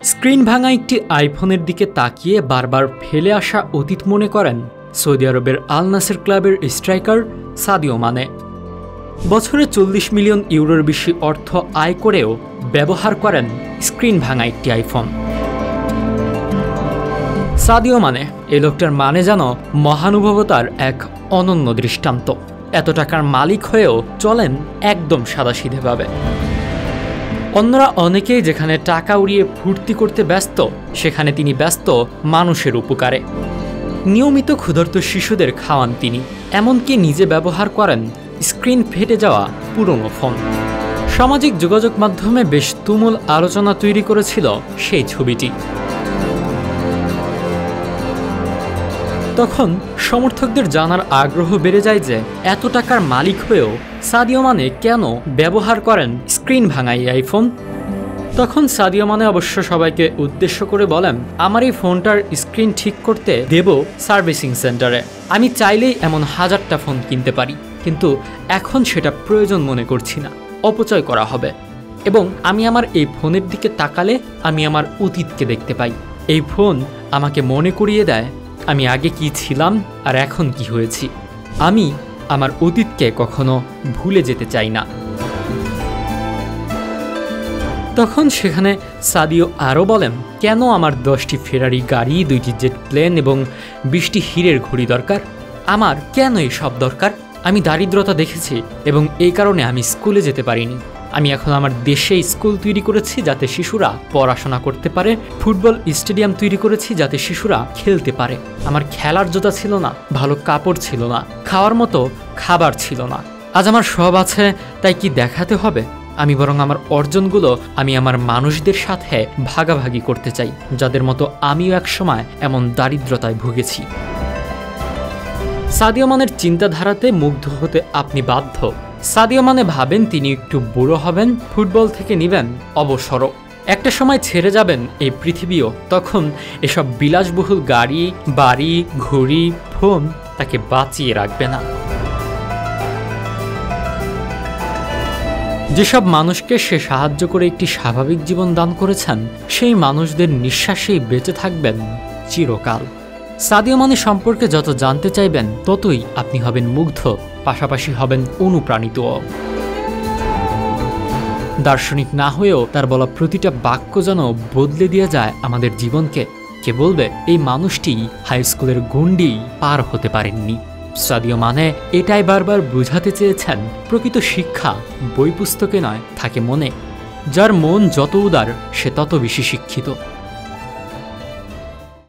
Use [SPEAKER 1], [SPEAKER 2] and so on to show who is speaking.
[SPEAKER 1] Screen ভাঙা একটি আইফোনের দিকে তাকিয়ে বারবার ফেলে আসা অতীত মনে করেন সৌদি আরবের আল নাসের ক্লাবের স্ট্রাইকার সাদিও মানে। বছরে 40 মিলিয়ন ইউরোর বেশি অর্থ আয় করেও ব্যবহার করেন স্ক্রিন ভাঙা একটি আইফোন। সাদিও মানে, এই লোকটার মানে যেন মহানুভবতার এক অনন্য দৃষ্টান্ত। এত টাকার মালিক হয়েও চলেন একদম সাদাসিধেভাবে। অন্যরা অনেকেই যেখানে টাকা উড়িয়ে ফুর্তি করতে ব্যস্ত, সেখানে তিনি ব্যস্ত মানুষের উপকারে। নিয়মিত ক্ষুধার্ত শিশুদের খাওয়ান তিনি, এমনকি নিজে ব্যবহার করেন স্ক্রিন ফেটে যাওয়া পুরনো ফোন। সামাজিক যোগাযোগ মাধ্যমে বেশ তুমুল আলোচনা তৈরি করেছিল সেই ছবিটি। তখন সমর্থকদের জানার আগ্রহ বেড়ে যায় যে এত টাকার মালিক হয়েও সাদিও মানে কেন ব্যবহার করেন স্ক্রিন ভাঙা এই আইফোন। তখন সাদিও মানে অবশ্য সবাইকে উদ্দেশ্য করে বলেন, আমার এই ফোনটার স্ক্রিন ঠিক করতে দেব সার্ভিসিং সেন্টারে। আমি চাইলেই এমন হাজারটা ফোন কিনতে পারি, কিন্তু এখন সেটা প্রয়োজন মনে করছি না, অপচয় করা হবে। এবং আমি আমার এই ফোনের দিকে তাকালে আমি আমার অতীতকে দেখতে পাই। এই ফোন আমাকে মনে করিয়ে দেয় আমি আগে কি ছিলাম আর এখন কি হয়েছি। আমি আমার অতীতকে কখনো ভুলে যেতে চাই না। তখন সেখানে সাদিও আরও বলেন, কেন আমার 10টি ফেরারি গাড়ি, 2টি জেট প্লেন এবং 20টি হীরের ঘড়ি দরকার? আমার কেন এই সব দরকার? আমি দারিদ্রতা দেখেছি এবং এই কারণে আমি স্কুলে যেতে পারিনি। আমি এখন আমার দেশে স্কুল তৈরি করেছি যাতে শিশুরা পড়াশোনা করতে পারে, ফুটবল স্টেডিয়াম তৈরি করেছি যাতে শিশুরা খেলতে পারে। আমার খেলার জোতা ছিল না, ভালো কাপড় ছিল না, খাওয়ার মতো খাবার ছিল না। আজ আমার সব আছে, তাই কি দেখাতে হবে? আমি বরং আমার অর্জনগুলো আমি আমার মানুষদের সাথে ভাগাভাগি করতে চাই, যাদের মতো আমিও একসময় এমন দারিদ্রতায় ভুগেছি। সাদিও মানের চিন্তাধারাতে মুগ্ধ হতে আপনি বাধ্য। সাদিও মানে ভাবেন তিনি একটু বুড়ো হবেন, ফুটবল থেকে নিবেন অবসরও, একটা সময় ছেড়ে যাবেন এই পৃথিবীও। তখন এসব বিলাসবহুল গাড়ি, বাড়ি, ঘড়ি, ফোন তাকে বাঁচিয়ে রাখবে না। যেসব মানুষকে সে সাহায্য করে একটি স্বাভাবিক জীবন দান করেছেন, সেই মানুষদের নিঃশ্বাসেই বেঁচে থাকবেন চিরকাল। সাদিও মানে সম্পর্কে যত জানতে চাইবেন ততই আপনি হবেন মুগ্ধ, পাশাপাশি হবেন অনুপ্রাণিতও। দার্শনিক না হয়েও তার বলা প্রতিটা বাক্য যেন বদলে দিয়ে যায় আমাদের জীবনকে। কে বলবে এই মানুষটি হাই স্কুলের গণ্ডি পার হতে পারেননি? সাদিও মানে এটাই বারবার বোঝাতে চেয়েছেন, প্রকৃত শিক্ষা বই পুস্তকে নয়, থাকে মনে। যার মন যত উদার সে তত বেশি শিক্ষিত।